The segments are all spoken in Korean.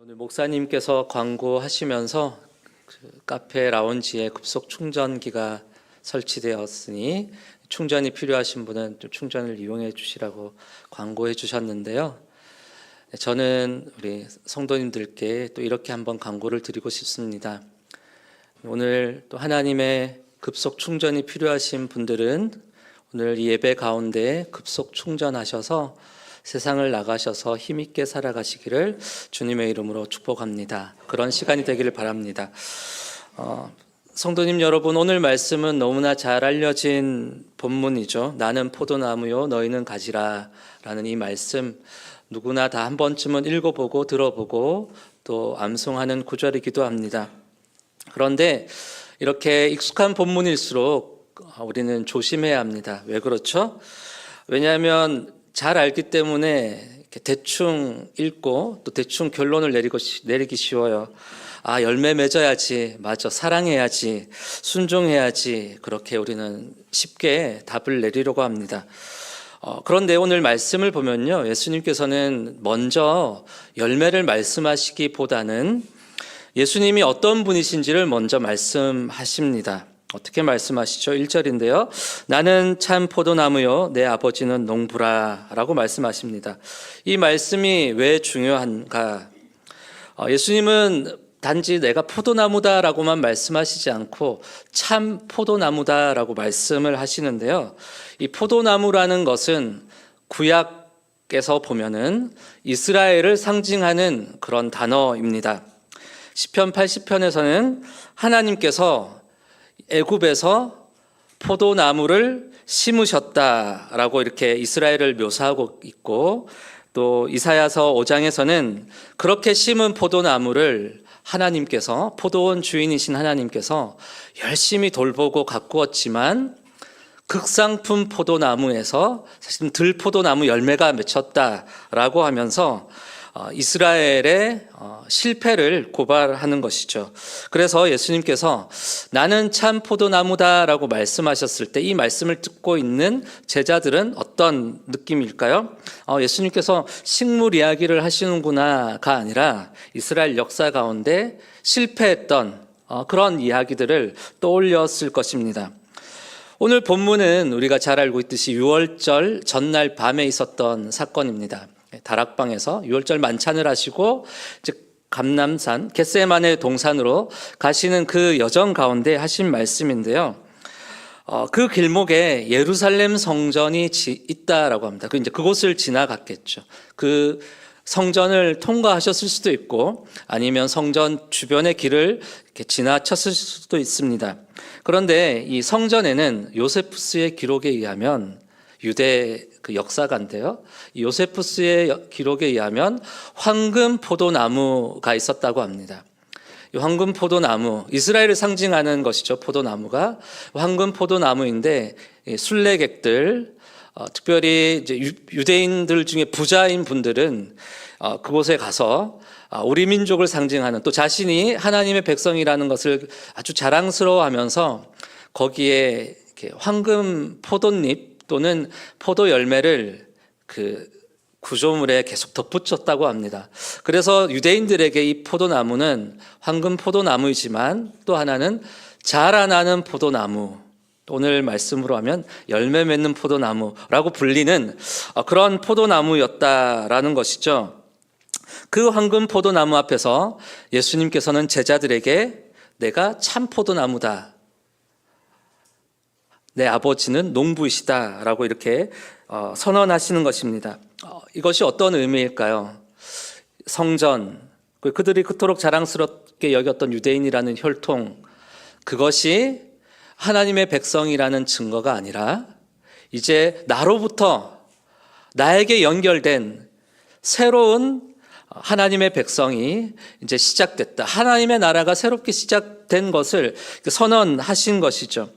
오늘 목사님께서 광고하시면서 카페 라운지에 급속 충전기가 설치되었으니 충전이 필요하신 분은 좀 충전을 이용해 주시라고 광고해 주셨는데요. 저는 우리 성도님들께 또 이렇게 한번 광고를 드리고 싶습니다. 오늘 또 하나님의 급속 충전이 필요하신 분들은 오늘 이 예배 가운데 급속 충전하셔서 세상을 나가셔서 힘있게 살아가시기를 주님의 이름으로 축복합니다. 그런 시간이 되기를 바랍니다. 성도님 여러분, 오늘 말씀은 너무나 잘 알려진 본문이죠. 나는 포도나무요 너희는 가지라 라는 이 말씀, 누구나 다 한 번쯤은 읽어보고 들어보고 또 암송하는 구절이기도 합니다. 그런데 이렇게 익숙한 본문일수록 우리는 조심해야 합니다. 왜 그렇죠? 왜냐하면 잘 알기 때문에 대충 읽고 또 대충 결론을 내리기 쉬워요. 열매 맺어야지, 맞아, 사랑해야지, 순종해야지, 그렇게 우리는 쉽게 답을 내리려고 합니다. 그런데 오늘 말씀을 보면요, 예수님께서는 먼저 열매를 말씀하시기보다는 예수님이 어떤 분이신지를 먼저 말씀하십니다. 어떻게 말씀하시죠? 1절인데요. 나는 참 포도나무요 내 아버지는 농부라 라고 말씀하십니다. 이 말씀이 왜 중요한가? 예수님은 단지 내가 포도나무다 라고만 말씀하시지 않고 참 포도나무다 라고 말씀을 하시는데요. 이 포도나무라는 것은 구약에서 보면은 이스라엘을 상징하는 그런 단어입니다. 시편 80편에서는 하나님께서 애굽에서 포도나무를 심으셨다라고 이렇게 이스라엘을 묘사하고 있고, 또 이사야서 5장에서는 그렇게 심은 포도나무를 하나님께서, 포도원 주인이신 하나님께서 열심히 돌보고 가꾸었지만 극상품 포도나무에서 사실 들포도나무 열매가 맺혔다라고 하면서 이스라엘의 실패를 고발하는 것이죠. 그래서 예수님께서 나는 참 포도나무다라고 말씀하셨을 때 이 말씀을 듣고 있는 제자들은 어떤 느낌일까요? 예수님께서 식물 이야기를 하시는구나가 아니라 이스라엘 역사 가운데 실패했던 그런 이야기들을 떠올렸을 것입니다. 오늘 본문은 우리가 잘 알고 있듯이 유월절 전날 밤에 있었던 사건입니다. 다락방에서 유월절 만찬을 하시고 감람산 겟세마네 동산으로 가시는 그 여정 가운데 하신 말씀인데요. 그 길목에 예루살렘 성전이 있다라고 합니다. 이제 그곳을 지나갔겠죠. 그 성전을 통과하셨을 수도 있고 아니면 성전 주변의 길을 이렇게 지나쳤을 수도 있습니다. 그런데 이 성전에는 요세푸스의 기록에 의하면, 유대 그 역사가인데요, 요세푸스의 기록에 의하면 황금 포도나무가 있었다고 합니다. 이 황금 포도나무, 이스라엘을 상징하는 것이죠. 포도나무가 황금 포도나무인데 순례객들, 특별히 이제 유대인들 중에 부자인 분들은 그곳에 가서 우리 민족을 상징하는, 또 자신이 하나님의 백성이라는 것을 아주 자랑스러워하면서 거기에 이렇게 황금 포도잎 또는 포도 열매를 그 구조물에 계속 덧붙였다고 합니다. 그래서 유대인들에게 이 포도나무는 황금 포도나무이지만 또 하나는 자라나는 포도나무, 오늘 말씀으로 하면 열매 맺는 포도나무라고 불리는 그런 포도나무였다라는 것이죠. 그 황금 포도나무 앞에서 예수님께서는 제자들에게 내가 참 포도나무다, 내 아버지는 농부이시다 라고 이렇게 선언하시는 것입니다. 이것이 어떤 의미일까요? 성전, 그들이 그토록 자랑스럽게 여겼던 유대인이라는 혈통, 그것이 하나님의 백성이라는 증거가 아니라 이제 나로부터 나에게 연결된 새로운 하나님의 백성이 이제 시작됐다, 하나님의 나라가 새롭게 시작된 것을 선언하신 것이죠.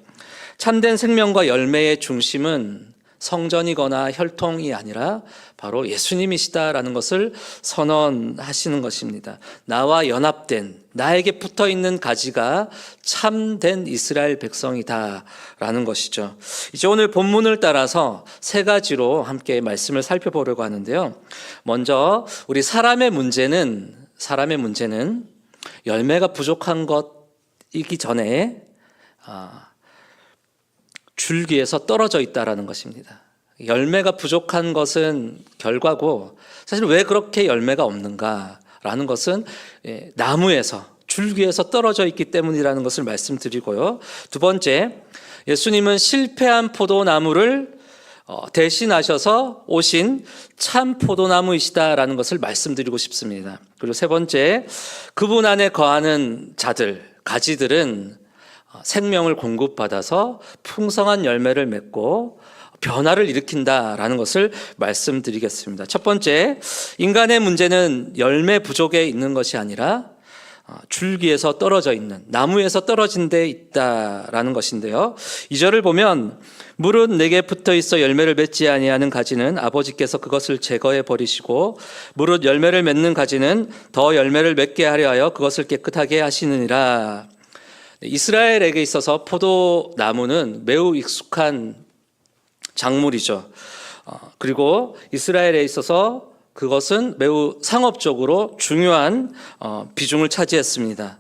참된 생명과 열매의 중심은 성전이거나 혈통이 아니라 바로 예수님이시다라는 것을 선언하시는 것입니다. 나와 연합된, 나에게 붙어있는 가지가 참된 이스라엘 백성이다라는 것이죠. 이제 오늘 본문을 따라서 세 가지로 함께 말씀을 살펴보려고 하는데요. 먼저 우리 사람의 문제는 사람의 문제는 열매가 부족한 것이기 전에 줄기에서 떨어져 있다라는 것입니다. 열매가 부족한 것은 결과고, 사실 왜 그렇게 열매가 없는가라는 것은 나무에서, 줄기에서 떨어져 있기 때문이라는 것을 말씀드리고요. 두 번째, 예수님은 실패한 포도나무를 대신하셔서 오신 참 포도나무이시다라는 것을 말씀드리고 싶습니다. 그리고 세 번째, 그분 안에 거하는 자들, 가지들은 생명을 공급받아서 풍성한 열매를 맺고 변화를 일으킨다라는 것을 말씀드리겠습니다. 첫 번째, 인간의 문제는 열매 부족에 있는 것이 아니라 줄기에서 떨어져 있는, 나무에서 떨어진 데 있다라는 것인데요. 2절을 보면 무릇 내게 붙어 있어 열매를 맺지 아니하는 가지는 아버지께서 그것을 제거해 버리시고 무릇 열매를 맺는 가지는 더 열매를 맺게 하려 하여 그것을 깨끗하게 하시느니라. 이스라엘에게 있어서 포도나무는 매우 익숙한 작물이죠. 그리고 이스라엘에 있어서 그것은 매우 상업적으로 중요한 비중을 차지했습니다.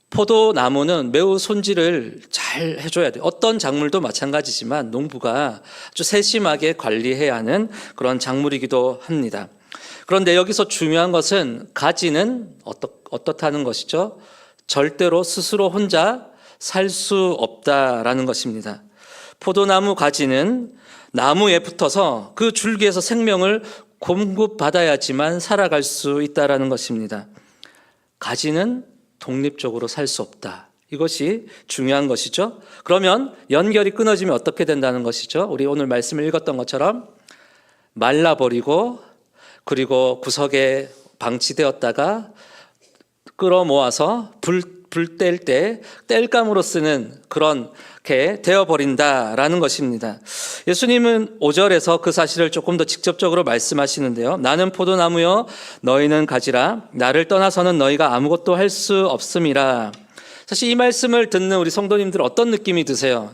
포도나무는 매우 손질을 잘 해줘야 돼요. 어떤 작물도 마찬가지지만 농부가 아주 세심하게 관리해야 하는 그런 작물이기도 합니다. 그런데 여기서 중요한 것은 가지는 어떻다는 것이죠? 절대로 스스로 혼자 살 수 없다라는 것입니다. 포도나무 가지는 나무에 붙어서 그 줄기에서 생명을 공급받아야지만 살아갈 수 있다라는 것입니다. 가지는 독립적으로 살 수 없다. 이것이 중요한 것이죠. 그러면 연결이 끊어지면 어떻게 된다는 것이죠? 우리 오늘 말씀을 읽었던 것처럼 말라버리고 그리고 구석에 방치되었다가 끌어모아서 불 뗄 때 뗄감으로 쓰는 그렇게 되어버린다라는 것입니다. 예수님은 5절에서 그 사실을 조금 더 직접적으로 말씀하시는데요. 나는 포도나무여 너희는 가지라. 나를 떠나서는 너희가 아무것도 할 수 없음이라. 사실 이 말씀을 듣는 우리 성도님들 어떤 느낌이 드세요?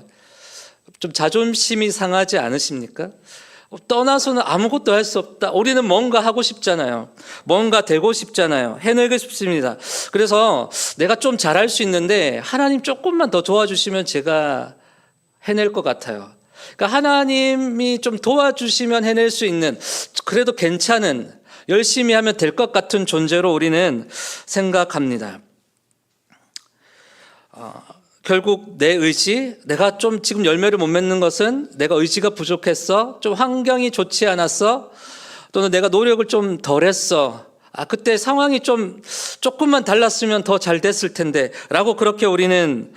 좀 자존심이 상하지 않으십니까? 떠나서는 아무것도 할 수 없다. 우리는 뭔가 하고 싶잖아요. 뭔가 되고 싶잖아요. 해내고 싶습니다. 그래서 내가 좀 잘할 수 있는데 하나님 조금만 더 도와주시면 제가 해낼 것 같아요. 그러니까 하나님이 좀 도와주시면 해낼 수 있는, 그래도 괜찮은, 열심히 하면 될 것 같은 존재로 우리는 생각합니다. 결국 내 의지, 내가 좀 지금 열매를 못 맺는 것은 내가 의지가 부족했어, 좀 환경이 좋지 않았어, 또는 내가 노력을 좀 덜했어, 그때 상황이 조금만 달랐으면 더 잘 됐을 텐데 라고 그렇게 우리는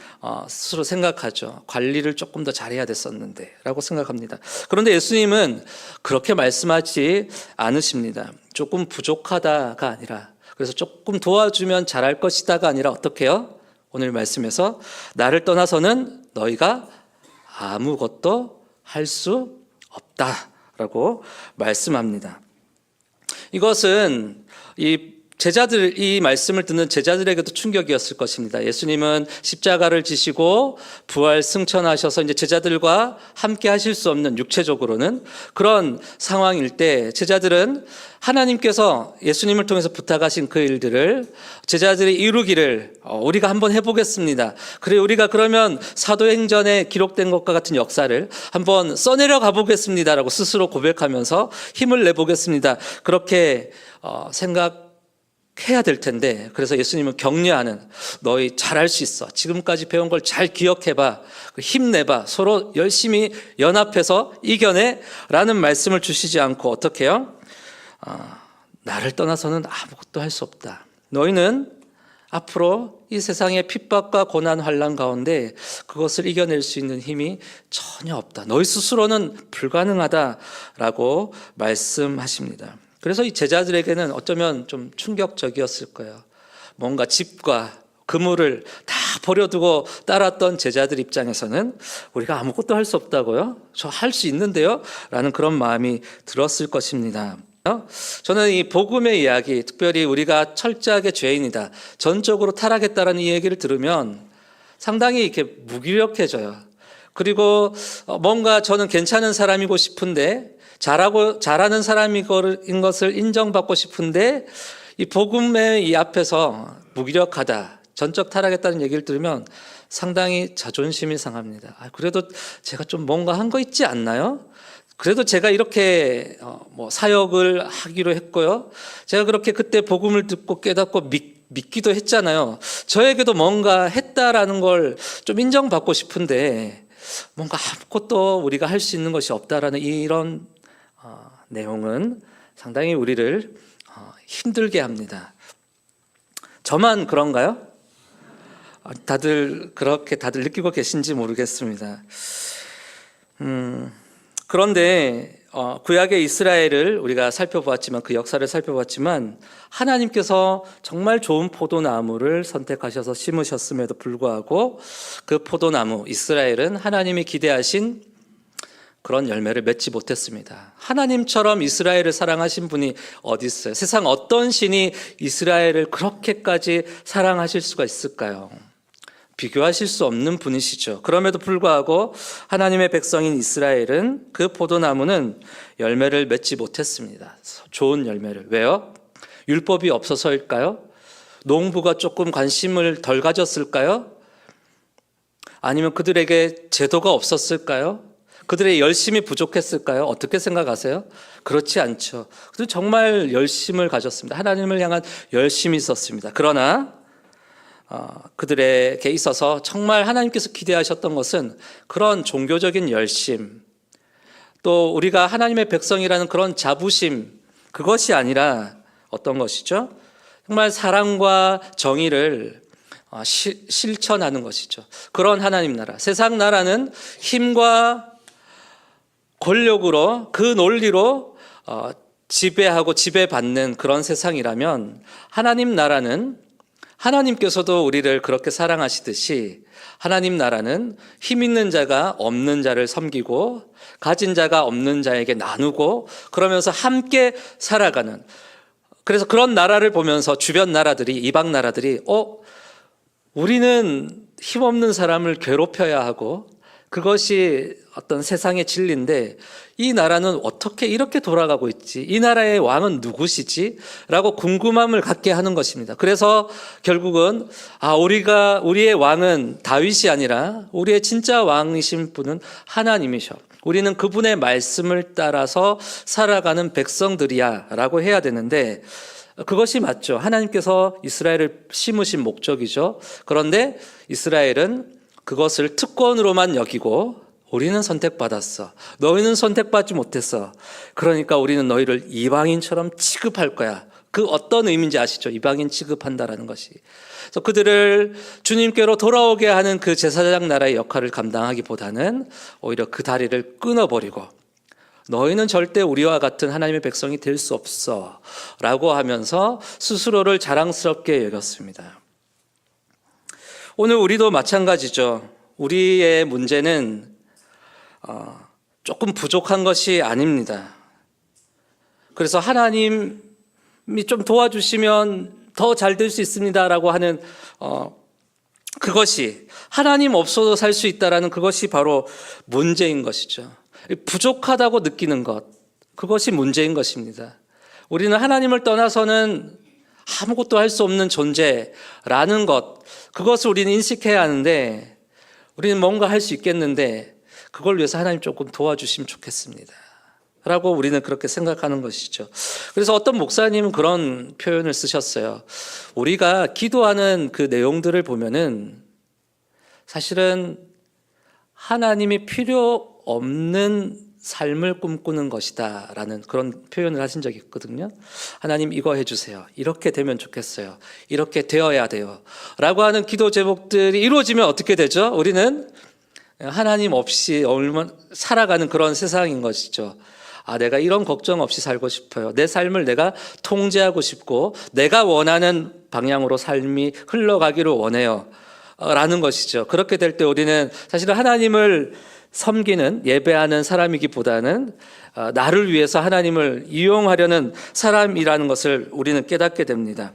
스스로 생각하죠. 관리를 조금 더 잘해야 됐었는데 라고 생각합니다. 그런데 예수님은 그렇게 말씀하지 않으십니다. 조금 부족하다가 아니라, 그래서 조금 도와주면 잘할 것이다가 아니라 어떻게 해요? 오늘 말씀에서 나를 떠나서는 너희가 아무것도 할 수 없다라고 말씀합니다. 이것은 이 말씀을 듣는 제자들에게도 충격이었을 것입니다. 예수님은 십자가를 지시고 부활 승천하셔서 이제 제자들과 함께 하실 수 없는, 육체적으로는 그런 상황일 때 제자들은 하나님께서 예수님을 통해서 부탁하신 그 일들을 제자들이 이루기를 우리가 한번 해보겠습니다. 그래, 우리가 그러면 사도행전에 기록된 것과 같은 역사를 한번 써내려 가보겠습니다라고 스스로 고백하면서 힘을 내보겠습니다. 그렇게 생각해야 될 텐데, 그래서 예수님은 격려하는, 너희 잘할 수 있어, 지금까지 배운 걸 잘 기억해봐, 힘내봐, 서로 열심히 연합해서 이겨내 라는 말씀을 주시지 않고 어떻게 해요? 나를 떠나서는 아무것도 할 수 없다. 너희는 앞으로 이 세상의 핍박과 고난 환난 가운데 그것을 이겨낼 수 있는 힘이 전혀 없다. 너희 스스로는 불가능하다라고 말씀하십니다. 그래서 이 제자들에게는 어쩌면 좀 충격적이었을 거예요. 뭔가 집과 그물을 다 버려두고 따랐던 제자들 입장에서는 우리가 아무것도 할 수 없다고요? 저 할 수 있는데요? 라는 그런 마음이 들었을 것입니다. 저는 이 복음의 이야기, 특별히 우리가 철저하게 죄인이다, 전적으로 타락했다라는 이 얘기를 들으면 상당히 이렇게 무기력해져요. 그리고 뭔가 저는 괜찮은 사람이고 싶은데, 잘하는 사람인 것을 인정받고 싶은데 이 복음의 이 앞에서 무기력하다, 전적 타락했다는 얘기를 들으면 상당히 자존심이 상합니다. 그래도 제가 좀 뭔가 한 거 있지 않나요? 그래도 제가 이렇게 사역을 하기로 했고요. 제가 그렇게 그때 복음을 듣고 깨닫고 믿기도 했잖아요. 저에게도 뭔가 했다라는 걸 좀 인정받고 싶은데 뭔가 아무것도 우리가 할 수 있는 것이 없다라는 이런 내용은 상당히 우리를 힘들게 합니다. 저만 그런가요? 다들 그렇게 느끼고 계신지 모르겠습니다. 그런데 구약의 이스라엘을 우리가 살펴보았지만, 그 역사를 살펴봤지만, 하나님께서 정말 좋은 포도나무를 선택하셔서 심으셨음에도 불구하고 그 포도나무 이스라엘은 하나님이 기대하신 그런 열매를 맺지 못했습니다. 하나님처럼 이스라엘을 사랑하신 분이 어디 있어요? 세상 어떤 신이 이스라엘을 그렇게까지 사랑하실 수가 있을까요? 비교하실 수 없는 분이시죠. 그럼에도 불구하고 하나님의 백성인 이스라엘은, 그 포도나무는 열매를 맺지 못했습니다. 좋은 열매를. 왜요? 율법이 없어서일까요? 농부가 조금 관심을 덜 가졌을까요? 아니면 그들에게 제도가 없었을까요? 그들의 열심이 부족했을까요? 어떻게 생각하세요? 그렇지 않죠. 그들은 정말 열심을 가졌습니다. 하나님을 향한 열심이 있었습니다. 그러나 그들에게 있어서 정말 하나님께서 기대하셨던 것은 그런 종교적인 열심, 또 우리가 하나님의 백성이라는 그런 자부심, 그것이 아니라 어떤 것이죠? 정말 사랑과 정의를 실천하는 것이죠. 그런 하나님 나라. 세상 나라는 힘과 권력으로, 그 논리로 지배하고 지배받는 그런 세상이라면, 하나님 나라는, 하나님께서도 우리를 그렇게 사랑하시듯이 하나님 나라는 힘 있는 자가 없는 자를 섬기고 가진 자가 없는 자에게 나누고 그러면서 함께 살아가는, 그래서 그런 나라를 보면서 주변 나라들이, 이방 나라들이 우리는 힘없는 사람을 괴롭혀야 하고 그것이 어떤 세상의 진리인데 이 나라는 어떻게 이렇게 돌아가고 있지? 이 나라의 왕은 누구시지? 라고 궁금함을 갖게 하는 것입니다. 그래서 결국은 우리의 왕은 다윗이 아니라 우리의 진짜 왕이신 분은 하나님이셔. 우리는 그분의 말씀을 따라서 살아가는 백성들이야 라고 해야 되는데, 그것이 맞죠. 하나님께서 이스라엘을 심으신 목적이죠. 그런데 이스라엘은 그것을 특권으로만 여기고 우리는 선택받았어, 너희는 선택받지 못했어, 그러니까 우리는 너희를 이방인처럼 취급할 거야. 그 어떤 의미인지 아시죠? 이방인 취급한다라는 것이. 그래서 그들을 주님께로 돌아오게 하는 그 제사장 나라의 역할을 감당하기보다는 오히려 그 다리를 끊어버리고 너희는 절대 우리와 같은 하나님의 백성이 될 수 없어 라고 하면서 스스로를 자랑스럽게 여겼습니다. 오늘 우리도 마찬가지죠. 우리의 문제는 조금 부족한 것이 아닙니다. 그래서 하나님이 좀 도와주시면 더 잘 될 수 있습니다 라고 하는 그것이, 하나님 없어도 살 수 있다라는 그것이 바로 문제인 것이죠. 부족하다고 느끼는 것, 그것이 문제인 것입니다. 우리는 하나님을 떠나서는 아무것도 할 수 없는 존재라는 것, 그것을 우리는 인식해야 하는데, 우리는 뭔가 할 수 있겠는데 그걸 위해서 하나님 조금 도와주시면 좋겠습니다 라고 우리는 그렇게 생각하는 것이죠. 그래서 어떤 목사님은 그런 표현을 쓰셨어요. 우리가 기도하는 그 내용들을 보면은 사실은 하나님이 필요 없는 삶을 꿈꾸는 것이다 라는 그런 표현을 하신 적이 있거든요. 하나님 이거 해주세요, 이렇게 되면 좋겠어요, 이렇게 되어야 돼요 라고 하는 기도 제목들이 이루어지면 어떻게 되죠? 우리는 하나님 없이 살아가는 그런 세상인 것이죠. 내가 이런 걱정 없이 살고 싶어요, 내 삶을 내가 통제하고 싶고 내가 원하는 방향으로 삶이 흘러가기를 원해요 라는 것이죠. 그렇게 될 때 우리는 사실은 하나님을 섬기는, 예배하는 사람이기보다는 나를 위해서 하나님을 이용하려는 사람이라는 것을 우리는 깨닫게 됩니다.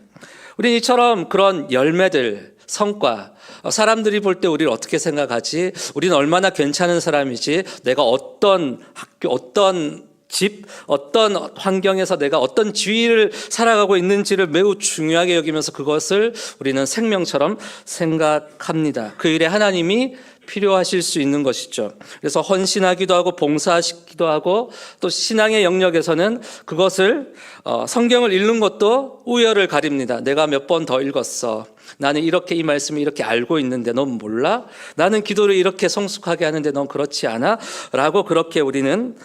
우리는 이처럼 그런 열매들, 성과, 사람들이 볼 때 우리를 어떻게 생각하지? 우리는 얼마나 괜찮은 사람이지? 내가 어떤 학교, 어떤 집, 어떤 환경에서 내가 어떤 지위를 살아가고 있는지를 매우 중요하게 여기면서 그것을 우리는 생명처럼 생각합니다. 그 일에 하나님이 필요하실 수 있는 것이죠. 그래서 헌신하기도 하고 봉사하시기도 하고 또 신앙의 영역에서는 그것을 성경을 읽는 것도 우열을 가립니다. 내가 몇 번 더 읽었어. 나는 이렇게 이 말씀을 이렇게 알고 있는데 넌 몰라? 나는 기도를 이렇게 성숙하게 하는데 넌 그렇지 않아? 라고 그렇게 우리는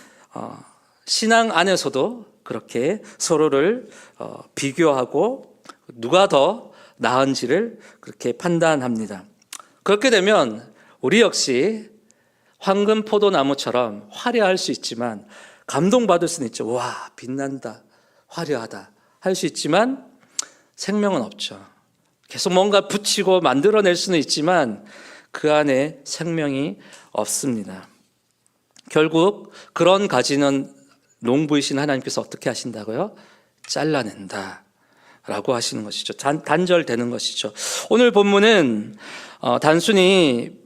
신앙 안에서도 그렇게 서로를 비교하고 누가 더 나은지를 그렇게 판단합니다. 그렇게 되면 우리 역시 황금 포도나무처럼 화려할 수 있지만 감동받을 수는 있죠. 와, 빛난다, 화려하다 할 수 있지만 생명은 없죠. 계속 뭔가 붙이고 만들어낼 수는 있지만 그 안에 생명이 없습니다. 결국 그런 가지는 농부이신 하나님께서 어떻게 하신다고요? 잘라낸다 라고 하시는 것이죠. 단절되는 것이죠. 오늘 본문은 단순히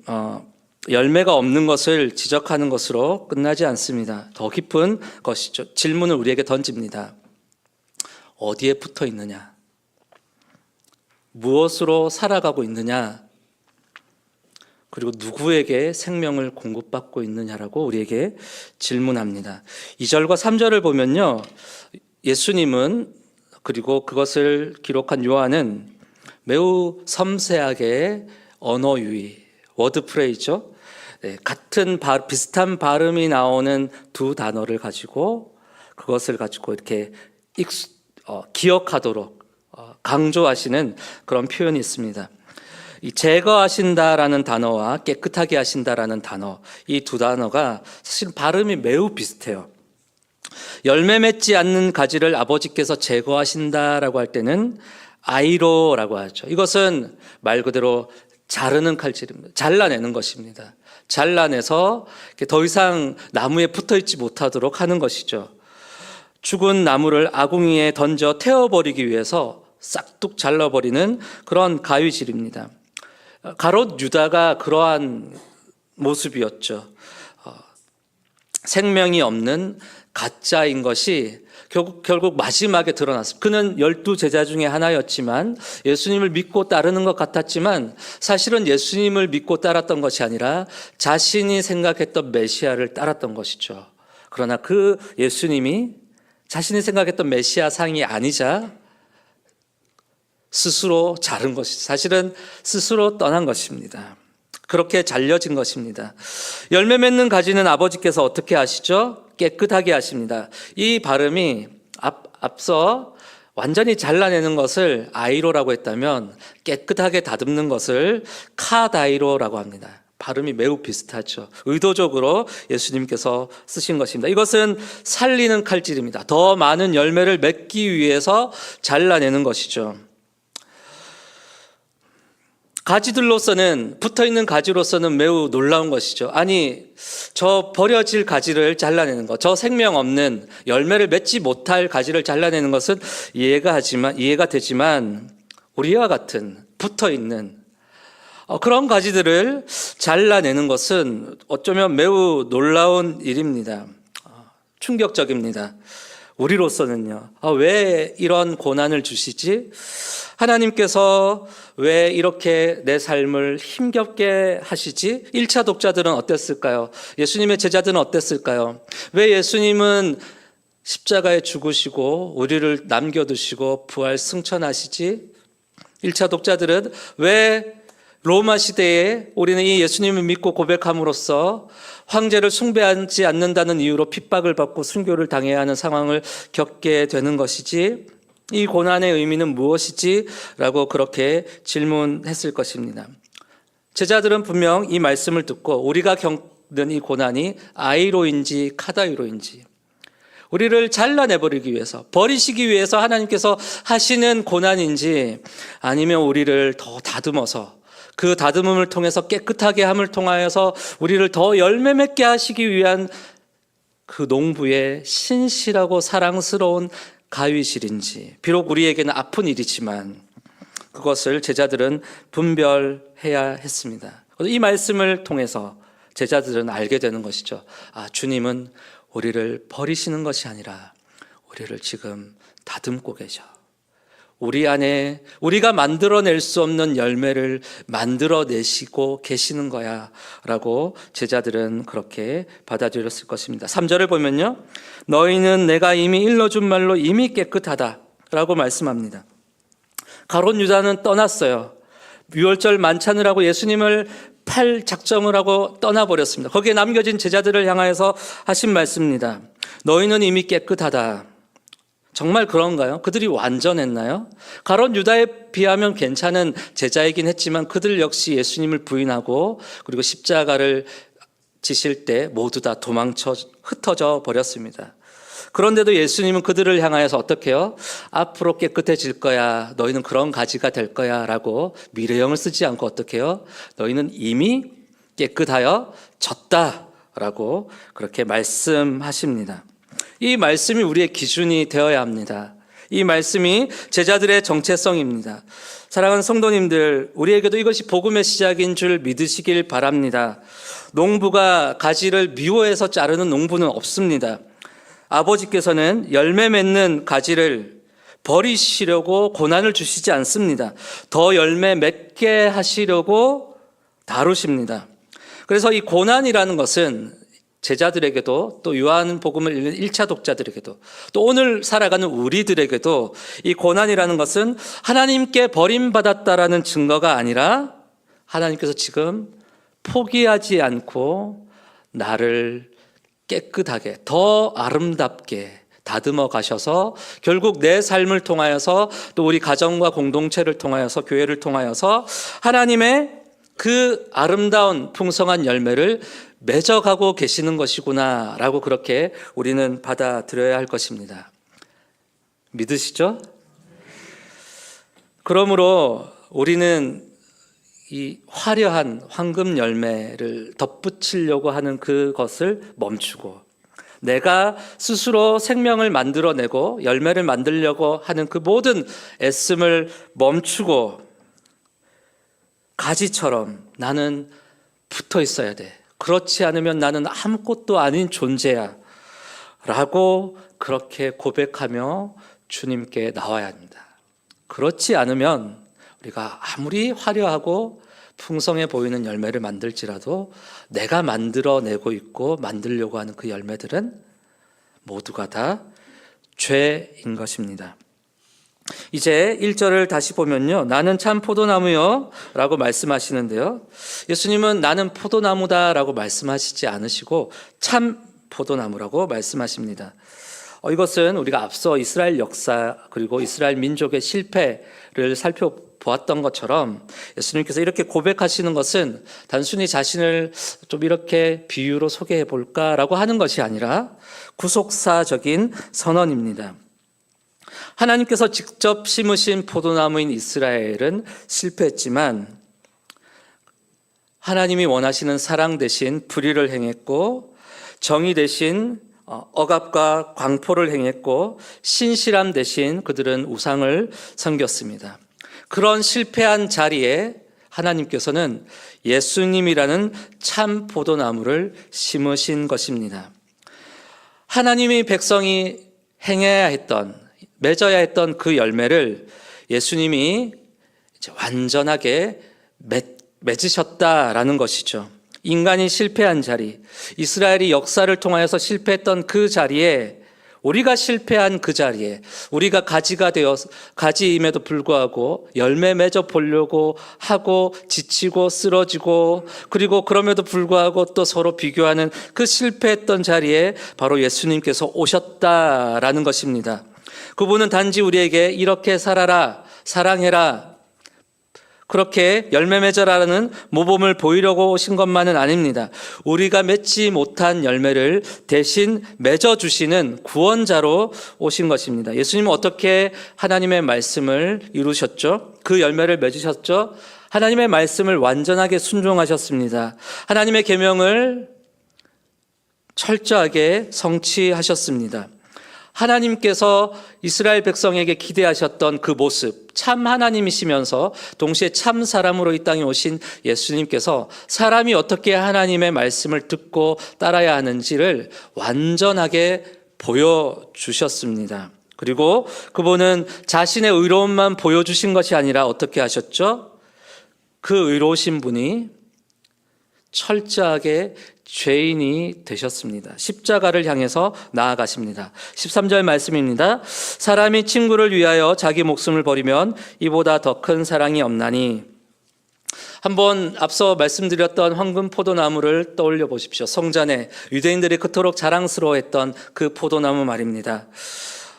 열매가 없는 것을 지적하는 것으로 끝나지 않습니다. 더 깊은 것이죠. 질문을 우리에게 던집니다. 어디에 붙어 있느냐? 무엇으로 살아가고 있느냐? 그리고 누구에게 생명을 공급받고 있느냐라고 우리에게 질문합니다. 2절과 3절을 보면요, 예수님은 그리고 그것을 기록한 요한은 매우 섬세하게 언어 유희, 워드 프레이죠. 같은 비슷한 발음이 나오는 두 단어를 가지고 그것을 가지고 이렇게 기억하도록 강조하시는 그런 표현이 있습니다. 이 제거하신다라는 단어와 깨끗하게 하신다라는 단어, 이 두 단어가 사실 발음이 매우 비슷해요. 열매 맺지 않는 가지를 아버지께서 제거하신다라고 할 때는 아이로라고 하죠. 이것은 말 그대로 자르는 칼질입니다. 잘라내는 것입니다. 잘라내서 더 이상 나무에 붙어 있지 못하도록 하는 것이죠. 죽은 나무를 아궁이에 던져 태워버리기 위해서 싹둑 잘라버리는 그런 가위질입니다. 가롯 유다가 그러한 모습이었죠. 생명이 없는 가짜인 것이 결국 마지막에 드러났습니다. 그는 12제자 중에 하나였지만 예수님을 믿고 따르는 것 같았지만 사실은 예수님을 믿고 따랐던 것이 아니라 자신이 생각했던 메시아를 따랐던 것이죠. 그러나 그 예수님이 자신이 생각했던 메시아 상이 아니자 스스로 자른 것이 사실은 스스로 떠난 것입니다. 그렇게 잘려진 것입니다. 열매 맺는 가지는 아버지께서 어떻게 하시죠? 깨끗하게 하십니다. 이 발음이 앞서 완전히 잘라내는 것을 아이로라고 했다면 깨끗하게 다듬는 것을 카다이로라고 합니다. 발음이 매우 비슷하죠. 의도적으로 예수님께서 쓰신 것입니다. 이것은 살리는 칼질입니다. 더 많은 열매를 맺기 위해서 잘라내는 것이죠. 가지들로서는, 붙어있는 가지로서는 매우 놀라운 것이죠. 아니, 저 버려질 가지를 잘라내는 것, 저 생명 없는 열매를 맺지 못할 가지를 잘라내는 것은 이해가 되지만 우리와 같은 붙어있는 그런 가지들을 잘라내는 것은 어쩌면 매우 놀라운 일입니다. 충격적입니다. 우리로서는요, 왜 이런 고난을 주시지? 하나님께서 왜 이렇게 내 삶을 힘겹게 하시지? 1차 독자들은 어땠을까요? 예수님의 제자들은 어땠을까요? 왜 예수님은 십자가에 죽으시고 우리를 남겨두시고 부활 승천하시지? 1차 독자들은 왜 로마 시대에 우리는 이 예수님을 믿고 고백함으로써 황제를 숭배하지 않는다는 이유로 핍박을 받고 순교를 당해야 하는 상황을 겪게 되는 것이지? 이 고난의 의미는 무엇이지? 라고 그렇게 질문했을 것입니다. 제자들은 분명 이 말씀을 듣고 우리가 겪는 이 고난이 아이로인지 카다이로인지, 우리를 잘라내버리기 위해서, 버리시기 위해서 하나님께서 하시는 고난인지, 아니면 우리를 더 다듬어서 그 다듬음을 통해서 깨끗하게 함을 통하여서 우리를 더 열매 맺게 하시기 위한 그 농부의 신실하고 사랑스러운 가위실인지, 비록 우리에게는 아픈 일이지만 그것을 제자들은 분별해야 했습니다. 이 말씀을 통해서 제자들은 알게 되는 것이죠. 주님은 우리를 버리시는 것이 아니라 우리를 지금 다듬고 계셔. 우리 안에 우리가 만들어낼 수 없는 열매를 만들어내시고 계시는 거야 라고 제자들은 그렇게 받아들였을 것입니다. 3절을 보면요, 너희는 내가 이미 일러준 말로 이미 깨끗하다 라고 말씀합니다. 가롯 유다는 떠났어요. 유월절 만찬을 하고 예수님을 팔 작정을 하고 떠나버렸습니다. 거기에 남겨진 제자들을 향하여서 하신 말씀입니다. 너희는 이미 깨끗하다. 정말 그런가요? 그들이 완전했나요? 가롯 유다에 비하면 괜찮은 제자이긴 했지만 그들 역시 예수님을 부인하고 그리고 십자가를 지실 때 모두 다 도망쳐 흩어져 버렸습니다. 그런데도 예수님은 그들을 향하여서 어떻게 해요? 앞으로 깨끗해질 거야. 너희는 그런 가지가 될 거야 라고 미래형을 쓰지 않고 어떻게 해요? 너희는 이미 깨끗하여 졌다 라고 그렇게 말씀하십니다. 이 말씀이 우리의 기준이 되어야 합니다. 이 말씀이 제자들의 정체성입니다. 사랑하는 성도님들, 우리에게도 이것이 복음의 시작인 줄 믿으시길 바랍니다. 농부가 가지를 미워해서 자르는 농부는 없습니다. 아버지께서는 열매 맺는 가지를 버리시려고 고난을 주시지 않습니다. 더 열매 맺게 하시려고 다루십니다. 그래서 이 고난이라는 것은 제자들에게도 또 요한복음을 읽는 1차 독자들에게도 또 오늘 살아가는 우리들에게도 이 고난이라는 것은 하나님께 버림받았다라는 증거가 아니라 하나님께서 지금 포기하지 않고 나를 깨끗하게 더 아름답게 다듬어 가셔서 결국 내 삶을 통하여서 또 우리 가정과 공동체를 통하여서 교회를 통하여서 하나님의 그 아름다운 풍성한 열매를 맺어가고 계시는 것이구나 라고 그렇게 우리는 받아들여야 할 것입니다. 믿으시죠? 그러므로 우리는 이 화려한 황금 열매를 덧붙이려고 하는 그것을 멈추고 내가 스스로 생명을 만들어내고 열매를 만들려고 하는 그 모든 애씀을 멈추고 가지처럼 나는 붙어 있어야 돼. 그렇지 않으면 나는 아무것도 아닌 존재야 라고 그렇게 고백하며 주님께 나와야 합니다. 그렇지 않으면 우리가 아무리 화려하고 풍성해 보이는 열매를 만들지라도 내가 만들어내고 있고 만들려고 하는 그 열매들은 모두가 다 죄인 것입니다. 이제 1절을 다시 보면요, 나는 참 포도나무요 라고 말씀하시는데요, 예수님은 나는 포도나무다 라고 말씀하시지 않으시고 참 포도나무라고 말씀하십니다. 이것은 우리가 앞서 이스라엘 역사 그리고 이스라엘 민족의 실패를 살펴보았던 것처럼 예수님께서 이렇게 고백하시는 것은 단순히 자신을 좀 이렇게 비유로 소개해 볼까라고 하는 것이 아니라 구속사적인 선언입니다. 하나님께서 직접 심으신 포도나무인 이스라엘은 실패했지만 하나님이 원하시는 사랑 대신 불의를 행했고 정의 대신 억압과 광포를 행했고 신실함 대신 그들은 우상을 섬겼습니다. 그런 실패한 자리에 하나님께서는 예수님이라는 참 포도나무를 심으신 것입니다. 하나님이 백성이 행해야 했던, 맺어야 했던 그 열매를 예수님이 이제 완전하게 맺으셨다라는 것이죠. 인간이 실패한 자리, 이스라엘이 역사를 통하여서 실패했던 그 자리에, 우리가 실패한 그 자리에 우리가 가지가 되어 가지임에도 불구하고 열매 맺어 보려고 하고 지치고 쓰러지고 그리고 그럼에도 불구하고 또 서로 비교하는 그 실패했던 자리에 바로 예수님께서 오셨다라는 것입니다. 그분은 단지 우리에게 이렇게 살아라, 사랑해라, 그렇게 열매 맺어라는 모범을 보이려고 오신 것만은 아닙니다. 우리가 맺지 못한 열매를 대신 맺어주시는 구원자로 오신 것입니다. 예수님은 어떻게 하나님의 말씀을 이루셨죠? 그 열매를 맺으셨죠? 하나님의 말씀을 완전하게 순종하셨습니다. 하나님의 계명을 철저하게 성취하셨습니다. 하나님께서 이스라엘 백성에게 기대하셨던 그 모습, 참 하나님이시면서 동시에 참 사람으로 이 땅에 오신 예수님께서 사람이 어떻게 하나님의 말씀을 듣고 따라야 하는지를 완전하게 보여주셨습니다. 그리고 그분은 자신의 의로움만 보여주신 것이 아니라 어떻게 하셨죠? 그 의로우신 분이 철저하게 죄인이 되셨습니다. 십자가를 향해서 나아가십니다. 13절 말씀입니다. 사람이 친구를 위하여 자기 목숨을 버리면 이보다 더 큰 사랑이 없나니. 한번 앞서 말씀드렸던 황금 포도나무를 떠올려 보십시오. 성전에 유대인들이 그토록 자랑스러워했던 그 포도나무 말입니다.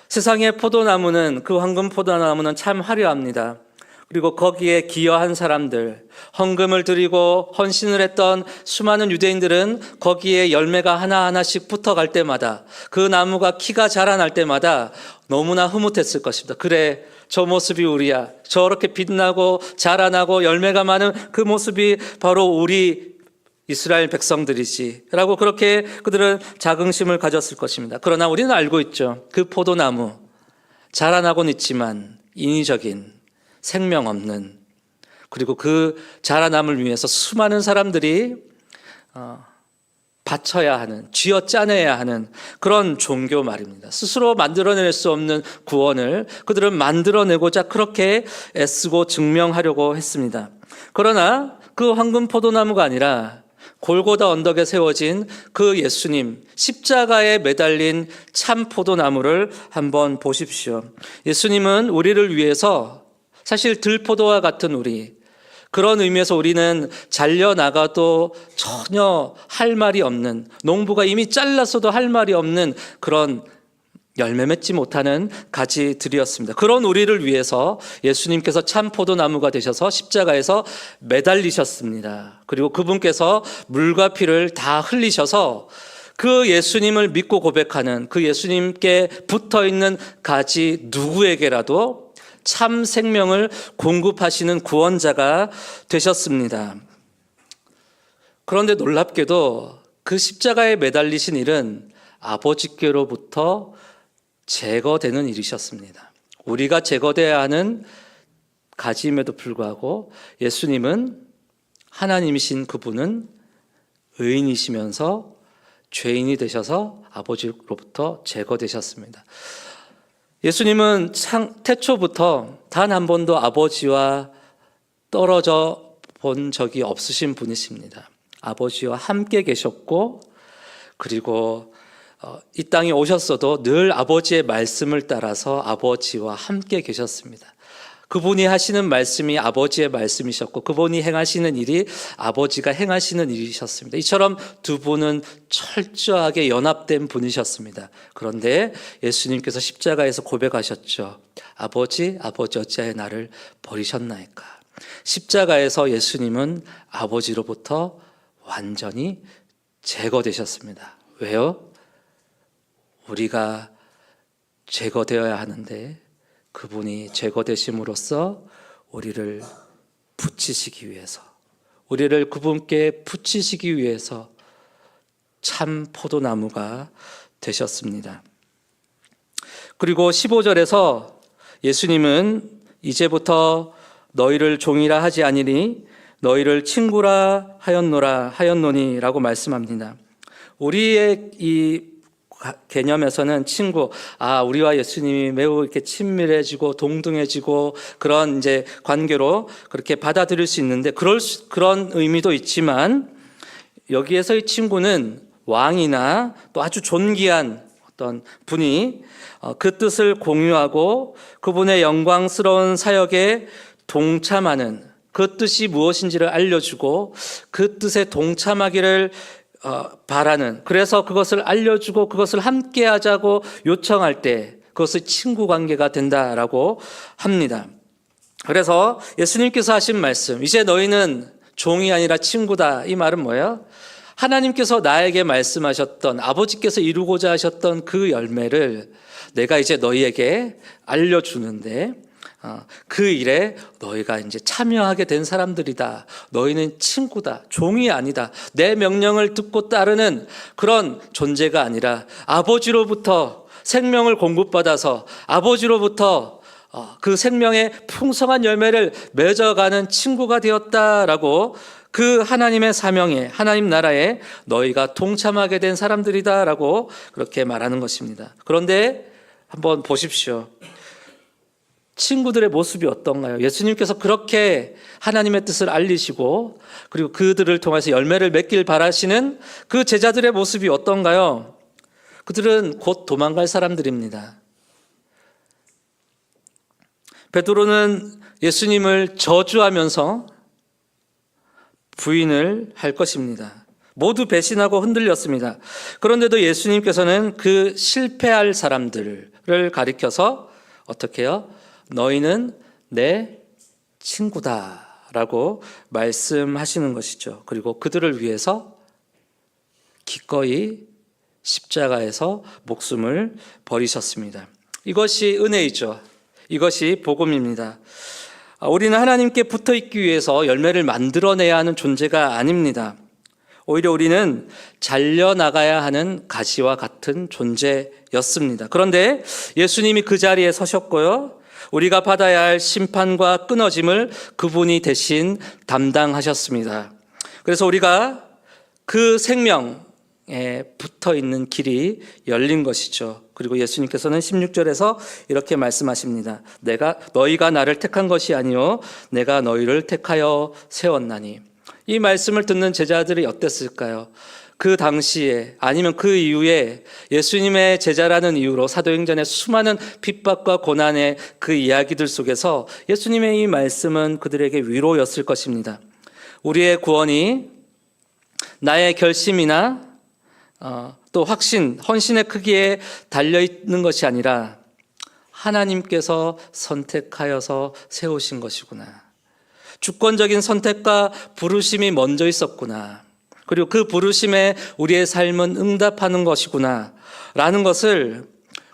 세상의 포도나무는, 그 황금 포도나무는 참 화려합니다. 그리고 거기에 기여한 사람들, 헌금을 드리고 헌신을 했던 수많은 유대인들은 거기에 열매가 하나하나씩 붙어갈 때마다, 그 나무가 키가 자라날 때마다 너무나 흐뭇했을 것입니다. 그래, 저 모습이 우리야. 저렇게 빛나고 자라나고 열매가 많은 그 모습이 바로 우리 이스라엘 백성들이지 라고 그렇게 그들은 자긍심을 가졌을 것입니다. 그러나 우리는 알고 있죠. 그 포도나무 자라나곤 있지만 인위적인, 생명 없는, 그리고 그 자라남을 위해서 수많은 사람들이 바쳐야 하는, 쥐어짜내야 하는 그런 종교 말입니다. 스스로 만들어낼 수 없는 구원을 그들은 만들어내고자 그렇게 애쓰고 증명하려고 했습니다. 그러나 그 황금 포도나무가 아니라 골고다 언덕에 세워진 그 예수님, 십자가에 매달린 참 포도나무를 한번 보십시오. 예수님은 우리를 위해서, 사실 들포도와 같은 우리, 그런 의미에서 우리는 잘려나가도 전혀 할 말이 없는, 농부가 이미 잘랐어도 할 말이 없는 그런 열매 맺지 못하는 가지들이었습니다. 그런 우리를 위해서 예수님께서 참 포도나무가 되셔서 십자가에서 매달리셨습니다. 그리고 그분께서 물과 피를 다 흘리셔서 그 예수님을 믿고 고백하는, 그 예수님께 붙어있는 가지 누구에게라도 참 생명을 공급하시는 구원자가 되셨습니다. 그런데 놀랍게도 그 십자가에 매달리신 일은 아버지께로부터 제거되는 일이셨습니다. 우리가 제거돼야 하는 가지임에도 불구하고 예수님은, 하나님이신 그분은 의인이시면서 죄인이 되셔서 아버지로부터 제거되셨습니다. 예수님은 태초부터 단 한 번도 아버지와 떨어져 본 적이 없으신 분이십니다. 아버지와 함께 계셨고, 그리고 이 땅에 오셨어도 늘 아버지의 말씀을 따라서 아버지와 함께 계셨습니다. 그분이 하시는 말씀이 아버지의 말씀이셨고, 그분이 행하시는 일이 아버지가 행하시는 일이셨습니다. 이처럼 두 분은 철저하게 연합된 분이셨습니다. 그런데 예수님께서 십자가에서 고백하셨죠. 아버지, 아버지 어찌하여 나를 버리셨나이까. 십자가에서 예수님은 아버지로부터 완전히 제거되셨습니다. 왜요? 우리가 제거되어야 하는데 그분이 제거되심으로써 우리를 붙이시기 위해서, 우리를 그분께 붙이시기 위해서 참 포도나무가 되셨습니다. 그리고 15절에서 예수님은 이제부터 너희를 종이라 하지 아니니 너희를 친구라 하였노니라고 말씀합니다. 우리의 이 개념에서는 친구, 우리와 예수님이 매우 이렇게 친밀해지고 동등해지고 그런 이제 관계로 그렇게 받아들일 수 있는데, 그런 의미도 있지만 여기에서의 친구는 왕이나 또 아주 존귀한 어떤 분이 그 뜻을 공유하고 그분의 영광스러운 사역에 동참하는, 그 뜻이 무엇인지를 알려주고 그 뜻에 동참하기를 바라는, 그래서 그것을 알려주고 그것을 함께 하자고 요청할 때 그것이 친구 관계가 된다라고 합니다. 그래서 예수님께서 하신 말씀, 이제 너희는 종이 아니라 친구다, 이 말은 뭐예요? 하나님께서 나에게 말씀하셨던, 아버지께서 이루고자 하셨던 그 열매를 내가 이제 너희에게 알려주는데, 그 일에 너희가 이제 참여하게 된 사람들이다. 너희는 친구다. 종이 아니다. 내 명령을 듣고 따르는 그런 존재가 아니라 아버지로부터 생명을 공급받아서 아버지로부터 그 생명의 풍성한 열매를 맺어가는 친구가 되었다라고, 그 하나님의 사명에, 하나님 나라에 너희가 동참하게 된 사람들이다라고 그렇게 말하는 것입니다. 그런데 한번 보십시오. 친구들의 모습이 어떤가요? 예수님께서 그렇게 하나님의 뜻을 알리시고 그리고 그들을 통해서 열매를 맺길 바라시는 그 제자들의 모습이 어떤가요? 그들은 곧 도망갈 사람들입니다. 베드로는 예수님을 저주하면서 부인을 할 것입니다. 모두 배신하고 흔들렸습니다. 그런데도 예수님께서는 그 실패할 사람들을 가리켜서 어떻게 해요? 너희는 내 친구다 라고 말씀하시는 것이죠. 그리고 그들을 위해서 기꺼이 십자가에서 목숨을 버리셨습니다. 이것이 은혜이죠. 이것이 복음입니다. 우리는 하나님께 붙어 있기 위해서 열매를 만들어내야 하는 존재가 아닙니다. 오히려 우리는 잘려나가야 하는 가지와 같은 존재였습니다. 그런데 예수님이 그 자리에 서셨고요, 우리가 받아야 할 심판과 끊어짐을 그분이 대신 담당하셨습니다. 그래서 우리가 그 생명에 붙어 있는 길이 열린 것이죠. 그리고 예수님께서는 16절에서 이렇게 말씀하십니다. 너희가 나를 택한 것이 아니요 내가 너희를 택하여 세웠나니. 이 말씀을 듣는 제자들이 어땠을까요? 그 당시에 아니면 그 이후에 예수님의 제자라는 이유로 사도행전의 수많은 핍박과 고난의 그 이야기들 속에서 예수님의 이 말씀은 그들에게 위로였을 것입니다. 우리의 구원이 나의 결심이나 또 확신, 헌신의 크기에 달려있는 것이 아니라 하나님께서 선택하여서 세우신 것이구나. 주권적인 선택과 부르심이 먼저 있었구나. 그리고 그 부르심에 우리의 삶은 응답하는 것이구나 라는 것을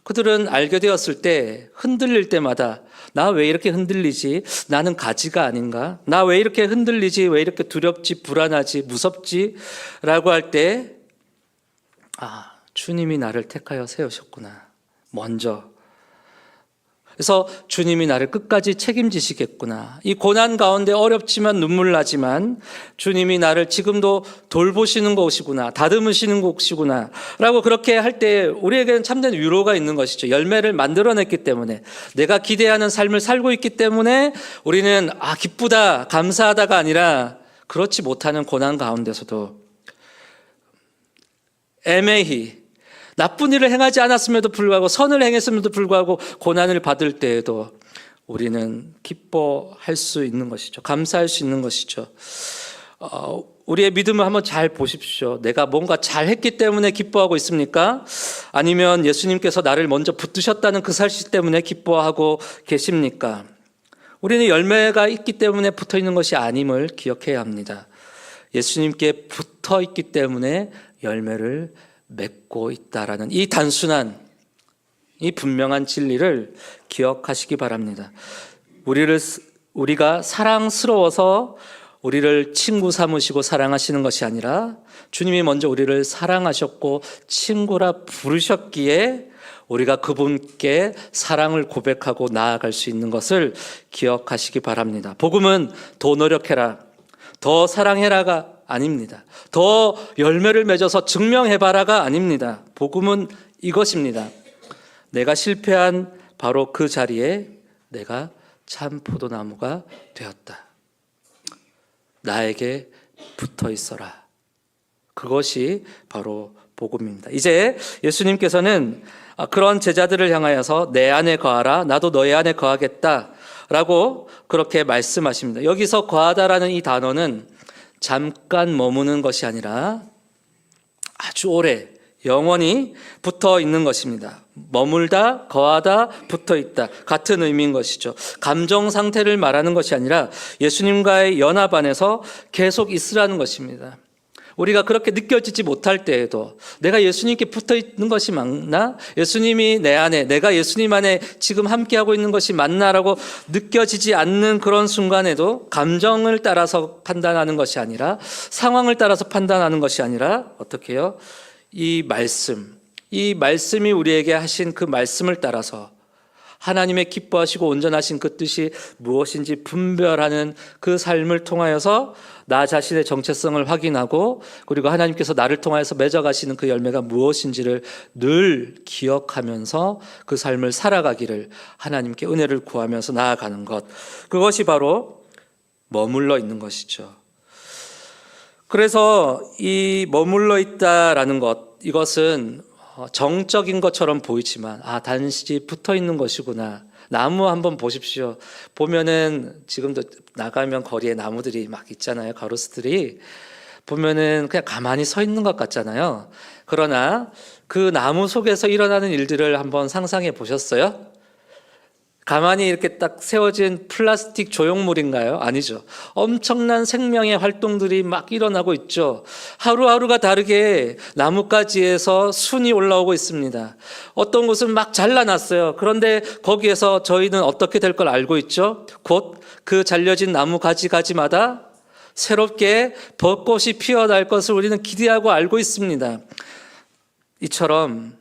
그들은 알게 되었을 때, 흔들릴 때마다 나 왜 이렇게 흔들리지? 나는 가지가 아닌가? 나 왜 이렇게 흔들리지? 왜 이렇게 두렵지? 불안하지? 무섭지? 라고 할 때 주님이 나를 택하여 세우셨구나. 먼저. 그래서 주님이 나를 끝까지 책임지시겠구나. 이 고난 가운데 어렵지만 눈물 나지만 주님이 나를 지금도 돌보시는 것이구나. 다듬으시는 것이구나. 라고 그렇게 할 때 우리에게는 참된 위로가 있는 것이죠. 열매를 만들어냈기 때문에, 내가 기대하는 삶을 살고 있기 때문에 우리는 기쁘다, 감사하다가 아니라 그렇지 못하는 고난 가운데서도 애매히 나쁜 일을 행하지 않았음에도 불구하고, 선을 행했음에도 불구하고 고난을 받을 때에도 우리는 기뻐할 수 있는 것이죠. 감사할 수 있는 것이죠. 우리의 믿음을 한번 잘 보십시오. 내가 뭔가 잘했기 때문에 기뻐하고 있습니까? 아니면 예수님께서 나를 먼저 붙드셨다는 그 사실 때문에 기뻐하고 계십니까? 우리는 열매가 있기 때문에 붙어 있는 것이 아님을 기억해야 합니다. 예수님께 붙어 있기 때문에 열매를 맺고 있다라는 이 단순한, 이 분명한 진리를 기억하시기 바랍니다. 우리가 사랑스러워서 우리를 친구 삼으시고 사랑하시는 것이 아니라 주님이 먼저 우리를 사랑하셨고 친구라 부르셨기에 우리가 그분께 사랑을 고백하고 나아갈 수 있는 것을 기억하시기 바랍니다. 복음은 더 노력해라, 더 사랑해라가 아닙니다. 더 열매를 맺어서 증명해봐라가 아닙니다. 복음은 이것입니다. 내가 실패한 바로 그 자리에 내가 참 포도나무가 되었다. 나에게 붙어 있어라. 그것이 바로 복음입니다. 이제 예수님께서는 그런 제자들을 향하여서 내 안에 거하라, 나도 너희 안에 거하겠다 라고 그렇게 말씀하십니다. 여기서 거하다라는 이 단어는 잠깐 머무는 것이 아니라 아주 오래, 영원히 붙어 있는 것입니다. 머물다, 거하다, 붙어 있다, 같은 의미인 것이죠. 감정 상태를 말하는 것이 아니라 예수님과의 연합 안에서 계속 있으라는 것입니다. 우리가 그렇게 느껴지지 못할 때에도 내가 예수님께 붙어 있는 것이 맞나? 예수님이 내 안에, 내가 예수님 안에 지금 함께하고 있는 것이 맞나라고 느껴지지 않는 그런 순간에도 감정을 따라서 판단하는 것이 아니라, 상황을 따라서 판단하는 것이 아니라 어떻게 해요? 이 말씀, 이 말씀이 우리에게 하신 그 말씀을 따라서 하나님의 기뻐하시고 온전하신 그 뜻이 무엇인지 분별하는 그 삶을 통하여서 나 자신의 정체성을 확인하고, 그리고 하나님께서 나를 통하여서 맺어가시는 그 열매가 무엇인지를 늘 기억하면서 그 삶을 살아가기를 하나님께 은혜를 구하면서 나아가는 것, 그것이 바로 머물러 있는 것이죠. 그래서 이 머물러 있다라는 것, 이것은 정적인 것처럼 보이지만 단지 붙어 있는 것이구나. 나무 한번 보십시오. 보면은 지금도 나가면 거리에 나무들이 막 있잖아요. 가로수들이 보면은 그냥 가만히 서 있는 것 같잖아요. 그러나 그 나무 속에서 일어나는 일들을 한번 상상해 보셨어요? 가만히 이렇게 딱 세워진 플라스틱 조형물인가요? 아니죠. 엄청난 생명의 활동들이 막 일어나고 있죠. 하루하루가 다르게 나뭇가지에서 순이 올라오고 있습니다. 어떤 곳은 막 잘라놨어요. 그런데 거기에서 저희는 어떻게 될 걸 알고 있죠? 곧 그 잘려진 나뭇가지마다 새롭게 벚꽃이 피어날 것을 우리는 기대하고 알고 있습니다. 이처럼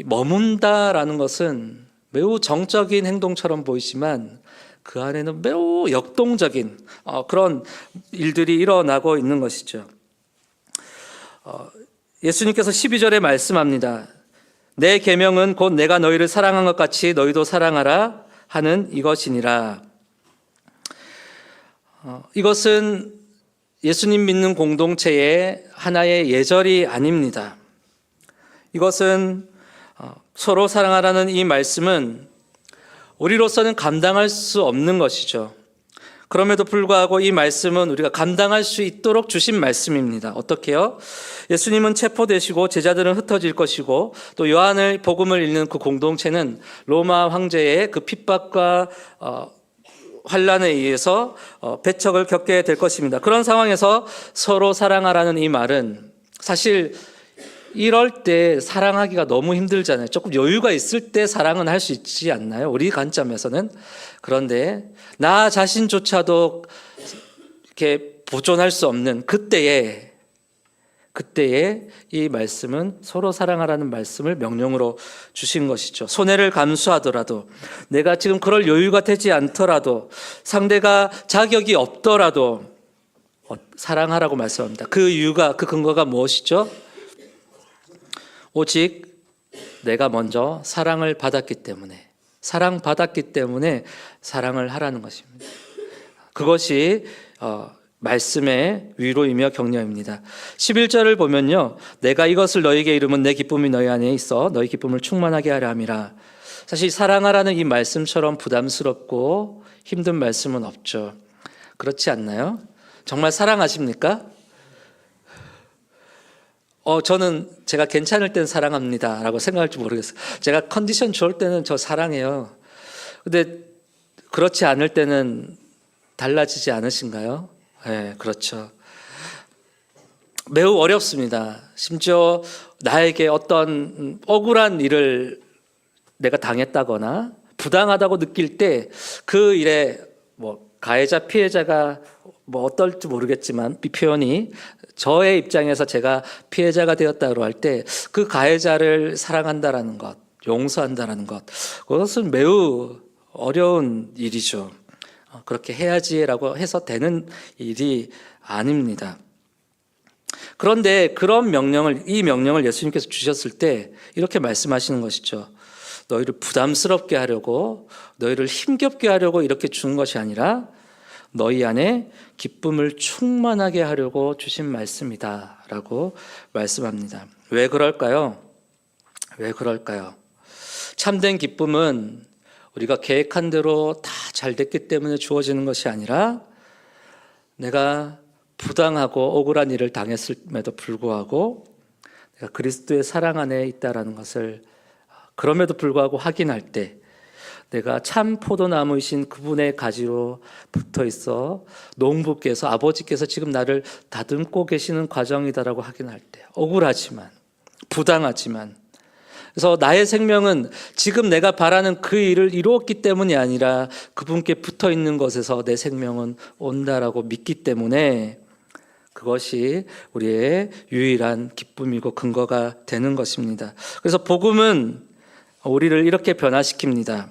머문다라는 것은 매우 정적인 행동처럼 보이지만 그 안에는 매우 역동적인 그런 일들이 일어나고 있는 것이죠. 예수님께서 12절에 말씀합니다. 내 계명은 곧 내가 너희를 사랑한 것 같이 너희도 사랑하라 하는 이것이니라. 이것은 예수님 믿는 공동체의 하나의 예절이 아닙니다. 이것은 서로 사랑하라는 이 말씀은 우리로서는 감당할 수 없는 것이죠. 그럼에도 불구하고 이 말씀은 우리가 감당할 수 있도록 주신 말씀입니다. 어떻게요? 예수님은 체포되시고 제자들은 흩어질 것이고 또 요한의 복음을 읽는 그 공동체는 로마 황제의 그 핍박과 환란에 의해서 배척을 겪게 될 것입니다. 그런 상황에서 서로 사랑하라는 이 말은 사실 이럴 때 사랑하기가 너무 힘들잖아요. 조금 여유가 있을 때 사랑은 할 수 있지 않나요? 우리 관점에서는. 그런데 나 자신조차도 이렇게 보존할 수 없는 그때에 이 말씀은 서로 사랑하라는 말씀을 명령으로 주신 것이죠. 손해를 감수하더라도, 내가 지금 그럴 여유가 되지 않더라도, 상대가 자격이 없더라도 사랑하라고 말씀합니다. 그 이유가, 그 근거가 무엇이죠? 오직 내가 먼저 사랑을 받았기 때문에, 사랑받았기 때문에 사랑을 하라는 것입니다. 그것이 말씀의 위로이며 격려입니다. 11절을 보면요, 내가 이것을 너희에게 이루면 내 기쁨이 너희 안에 있어 너희 기쁨을 충만하게 하려 함이라. 사실 사랑하라는 이 말씀처럼 부담스럽고 힘든 말씀은 없죠. 그렇지 않나요? 정말 사랑하십니까? 저는 제가 괜찮을 땐 사랑합니다 라고 생각할지 모르겠어요. 제가 컨디션 좋을 때는 저 사랑해요. 근데 그렇지 않을 때는 달라지지 않으신가요? 네, 그렇죠. 매우 어렵습니다. 심지어 나에게 어떤 억울한 일을 내가 당했다거나 부당하다고 느낄 때 그 일에 가해자 피해자가 어떨지 모르겠지만 이 표현이 저의 입장에서 제가 피해자가 되었다고 할 때 그 가해자를 사랑한다라는 것, 용서한다라는 것, 그것은 매우 어려운 일이죠. 그렇게 해야지라고 해서 되는 일이 아닙니다. 그런데 그런 이 명령을 예수님께서 주셨을 때 이렇게 말씀하시는 것이죠. 너희를 부담스럽게 하려고, 너희를 힘겹게 하려고 이렇게 준 것이 아니라 너희 안에 기쁨을 충만하게 하려고 주신 말씀이다 라고 말씀합니다. 왜 그럴까요? 왜 그럴까요? 참된 기쁨은 우리가 계획한 대로 다 잘 됐기 때문에 주어지는 것이 아니라 내가 부당하고 억울한 일을 당했음에도 불구하고 내가 그리스도의 사랑 안에 있다라는 것을 그럼에도 불구하고 확인할 때, 내가 참 포도나무이신 그분의 가지로 붙어 있어 농부께서, 아버지께서 지금 나를 다듬고 계시는 과정이다라고 확인할 때, 억울하지만, 부당하지만, 그래서 나의 생명은 지금 내가 바라는 그 일을 이루었기 때문이 아니라 그분께 붙어 있는 것에서 내 생명은 온다라고 믿기 때문에 그것이 우리의 유일한 기쁨이고 근거가 되는 것입니다. 그래서 복음은 우리를 이렇게 변화시킵니다.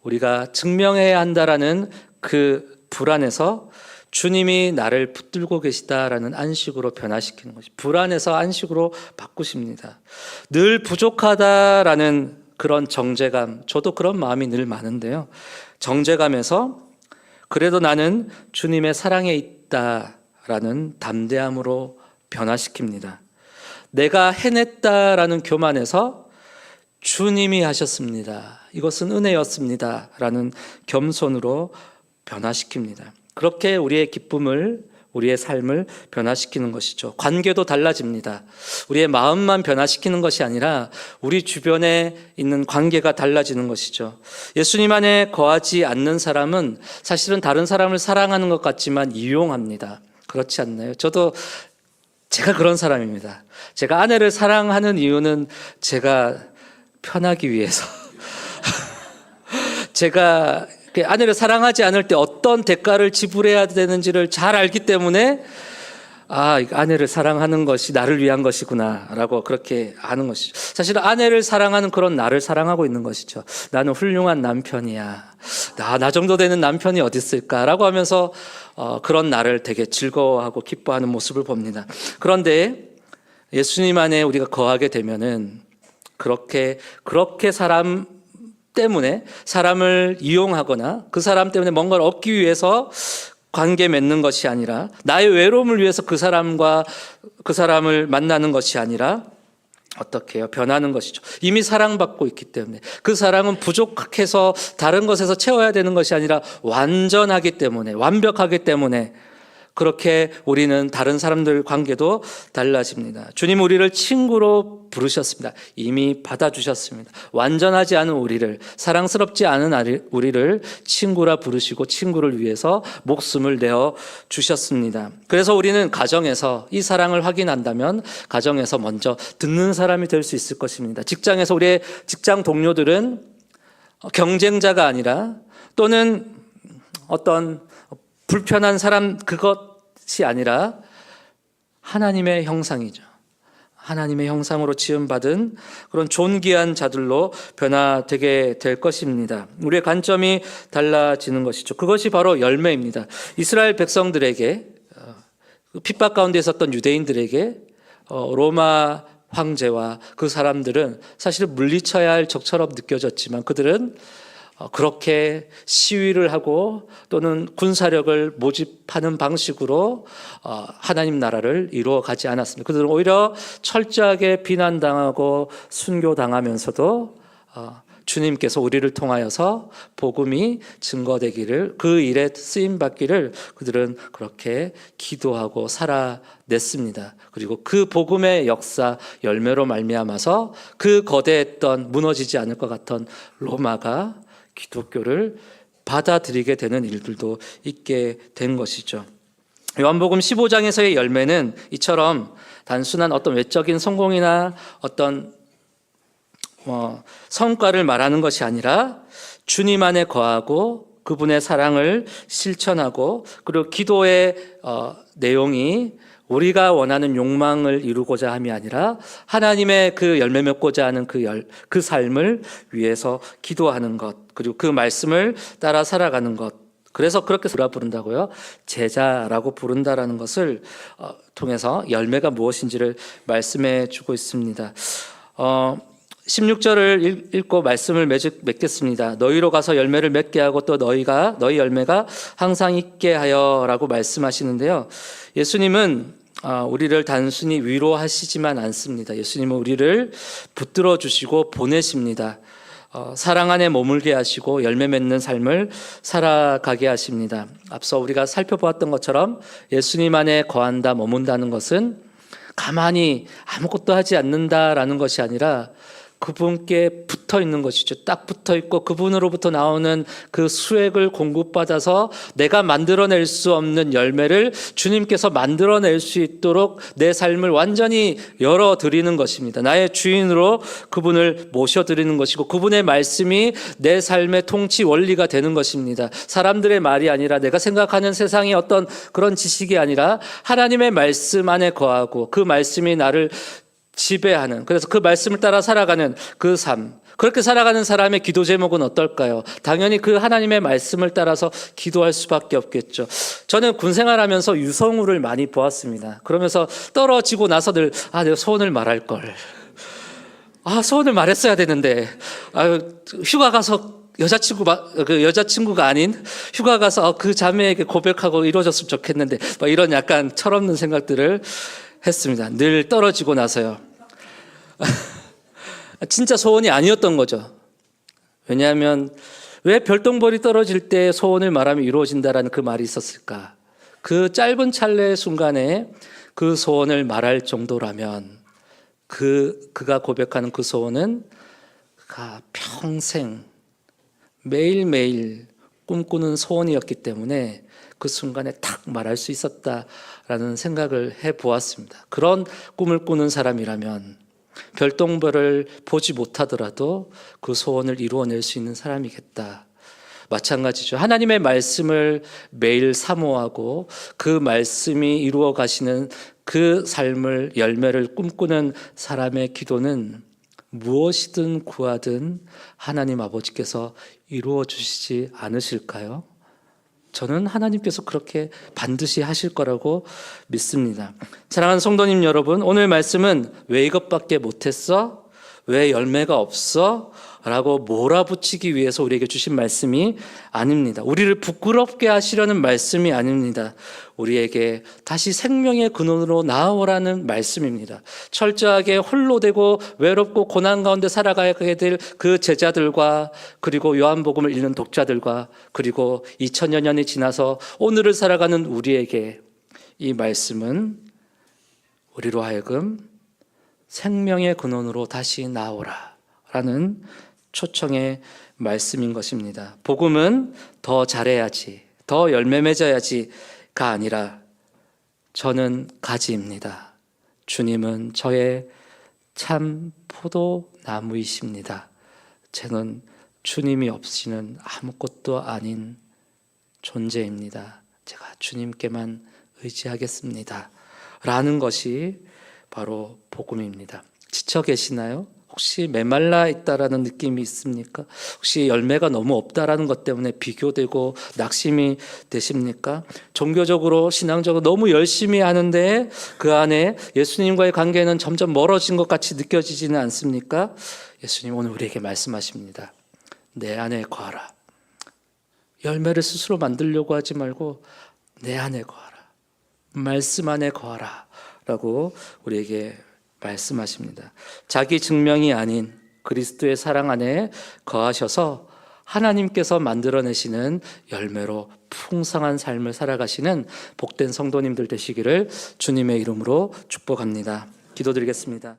우리가 증명해야 한다라는 그 불안에서 주님이 나를 붙들고 계시다라는 안식으로 변화시키는 것이, 불안에서 안식으로 바꾸십니다. 늘 부족하다라는 그런 정죄감, 저도 그런 마음이 늘 많은데요. 정죄감에서 그래도 나는 주님의 사랑에 있다라는 담대함으로 변화시킵니다. 내가 해냈다라는 교만에서 주님이 하셨습니다, 이것은 은혜였습니다 라는 겸손으로 변화시킵니다. 그렇게 우리의 기쁨을, 우리의 삶을 변화시키는 것이죠. 관계도 달라집니다. 우리의 마음만 변화시키는 것이 아니라 우리 주변에 있는 관계가 달라지는 것이죠. 예수님 안에 거하지 않는 사람은 사실은 다른 사람을 사랑하는 것 같지만 이용합니다. 그렇지 않나요? 제가 그런 사람입니다. 제가 아내를 사랑하는 이유는 제가 편하기 위해서 제가 아내를 사랑하지 않을 때 어떤 대가를 지불해야 되는지를 잘 알기 때문에 아내를 사랑하는 것이 나를 위한 것이구나 라고 그렇게 아는 것이죠. 사실 아내를 사랑하는 그런 나를 사랑하고 있는 것이죠. 나는 훌륭한 남편이야, 나 정도 되는 남편이 어디 있을까라고 하면서 그런 나를 되게 즐거워하고 기뻐하는 모습을 봅니다. 그런데 예수님 안에 우리가 거하게 되면은 그렇게 사람 때문에 사람을 이용하거나 그 사람 때문에 뭔가를 얻기 위해서 관계 맺는 것이 아니라, 나의 외로움을 위해서 그 사람을 만나는 것이 아니라 어떻게 해요? 변하는 것이죠. 이미 사랑받고 있기 때문에. 그 사랑은 부족해서 다른 것에서 채워야 되는 것이 아니라 완전하기 때문에, 완벽하기 때문에 그렇게 우리는 다른 사람들 관계도 달라집니다. 주님 우리를 친구로 부르셨습니다. 이미 받아주셨습니다. 완전하지 않은 우리를, 사랑스럽지 않은 우리를 친구라 부르시고 친구를 위해서 목숨을 내어 주셨습니다. 그래서 우리는 가정에서 이 사랑을 확인한다면 가정에서 먼저 듣는 사람이 될 수 있을 것입니다. 직장에서 우리의 직장 동료들은 경쟁자가 아니라, 또는 어떤 불편한 사람, 그것이 아니라 하나님의 형상이죠. 하나님의 형상으로 지음받은 그런 존귀한 자들로 변화되게 될 것입니다. 우리의 관점이 달라지는 것이죠. 그것이 바로 열매입니다. 이스라엘 백성들에게, 핍박 가운데 있었던 유대인들에게 로마 황제와 그 사람들은 사실 물리쳐야 할 적처럼 느껴졌지만, 그들은 그렇게 시위를 하고 또는 군사력을 모집하는 방식으로 하나님 나라를 이루어 가지 않았습니다. 그들은 오히려 철저하게 비난당하고 순교당하면서도 주님께서 우리를 통하여서 복음이 증거되기를, 그 일에 쓰임받기를 그들은 그렇게 기도하고 살아냈습니다. 그리고 그 복음의 역사, 열매로 말미암아서 그 거대했던, 무너지지 않을 것 같던 로마가 기독교를 받아들이게 되는 일들도 있게 된 것이죠. 요한복음 15장에서의 열매는 이처럼 단순한 어떤 외적인 성공이나 어떤 성과를 말하는 것이 아니라 주님 안에 거하고 그분의 사랑을 실천하고, 그리고 기도의 내용이 우리가 원하는 욕망을 이루고자 함이 아니라 하나님의 그 열매 맺고자 하는 그 삶을 위해서 기도하는 것, 그리고 그 말씀을 따라 살아가는 것. 그래서 그렇게 부른다고요. 제자라고 부른다라는 것을 통해서 열매가 무엇인지를 말씀해 주고 있습니다. 16절을 읽고 말씀을 맺겠습니다. 너희로 가서 열매를 맺게 하고 또 너희 열매가 항상 있게 하여 라고 말씀하시는데요. 예수님은 우리를 단순히 위로하시지만 않습니다. 예수님은 우리를 붙들어 주시고 보내십니다. 사랑 안에 머물게 하시고 열매 맺는 삶을 살아가게 하십니다. 앞서 우리가 살펴보았던 것처럼 예수님 안에 거한다, 머문다는 것은 가만히 아무것도 하지 않는다라는 것이 아니라 그분께 붙어 있는 것이죠. 딱 붙어 있고 그분으로부터 나오는 그 수액을 공급받아서 내가 만들어낼 수 없는 열매를 주님께서 만들어낼 수 있도록 내 삶을 완전히 열어드리는 것입니다. 나의 주인으로 그분을 모셔드리는 것이고 그분의 말씀이 내 삶의 통치 원리가 되는 것입니다. 사람들의 말이 아니라 내가 생각하는 세상의 어떤 그런 지식이 아니라 하나님의 말씀 안에 거하고 그 말씀이 나를 지배하는, 그래서 그 말씀을 따라 살아가는 그 삶, 그렇게 살아가는 사람의 기도 제목은 어떨까요? 당연히 그 하나님의 말씀을 따라서 기도할 수밖에 없겠죠. 저는 군 생활하면서 유성우를 많이 보았습니다. 그러면서 떨어지고 나서 늘 내가 소원을 말할 걸, 소원을 말했어야 되는데, 휴가 가서 여자친구가 아닌 휴가 가서 그 자매에게 고백하고 이루어졌으면 좋겠는데, 이런 약간 철없는 생각들을 했습니다. 늘 떨어지고 나서요. 진짜 소원이 아니었던 거죠. 왜냐하면 왜 별똥별이 떨어질 때 소원을 말하면 이루어진다라는 그 말이 있었을까? 그 짧은 찰나의 순간에 그 소원을 말할 정도라면 그가 고백하는 그 소원은 평생 매일매일 꿈꾸는 소원이었기 때문에 그 순간에 탁 말할 수 있었다라는 생각을 해보았습니다. 그런 꿈을 꾸는 사람이라면 별똥별을 보지 못하더라도 그 소원을 이루어낼 수 있는 사람이겠다. 마찬가지죠. 하나님의 말씀을 매일 사모하고 그 말씀이 이루어 가시는 그 삶을, 열매를 꿈꾸는 사람의 기도는 무엇이든 구하든 하나님 아버지께서 이루어 주시지 않으실까요? 저는 하나님께서 그렇게 반드시 하실 거라고 믿습니다. 사랑하는 성도님 여러분, 오늘 말씀은 왜 이것밖에 못했어? 왜 열매가 없어? 라고 몰아붙이기 위해서 우리에게 주신 말씀이 아닙니다. 우리를 부끄럽게 하시려는 말씀이 아닙니다. 우리에게 다시 생명의 근원으로 나아오라는 말씀입니다. 철저하게 홀로 되고 외롭고 고난 가운데 살아가게 될 그 제자들과, 그리고 요한복음을 읽는 독자들과, 그리고 2000여 년이 지나서 오늘을 살아가는 우리에게 이 말씀은 우리로 하여금 생명의 근원으로 다시 나오라 라는 초청의 말씀인 것입니다. 복음은 더 잘해야지, 더 열매 맺어야지가 아니라 저는 가지입니다. 주님은 저의 참 포도나무이십니다. 저는 주님이 없이는 아무것도 아닌 존재입니다. 제가 주님께만 의지하겠습니다. 라는 것이 바로 복음입니다. 지쳐 계시나요? 혹시 메말라 있다라는 느낌이 있습니까? 혹시 열매가 너무 없다라는 것 때문에 비교되고 낙심이 되십니까? 종교적으로, 신앙적으로 너무 열심히 하는데 그 안에 예수님과의 관계는 점점 멀어진 것 같이 느껴지지는 않습니까? 예수님 오늘 우리에게 말씀하십니다. 내 안에 거하라. 열매를 스스로 만들려고 하지 말고 내 안에 거하라. 말씀 안에 거하라. 라고 우리에게 말씀하십니다. 자기 증명이 아닌 그리스도의 사랑 안에 거하셔서 하나님께서 만들어내시는 열매로 풍성한 삶을 살아가시는 복된 성도님들 되시기를 주님의 이름으로 축복합니다. 기도드리겠습니다.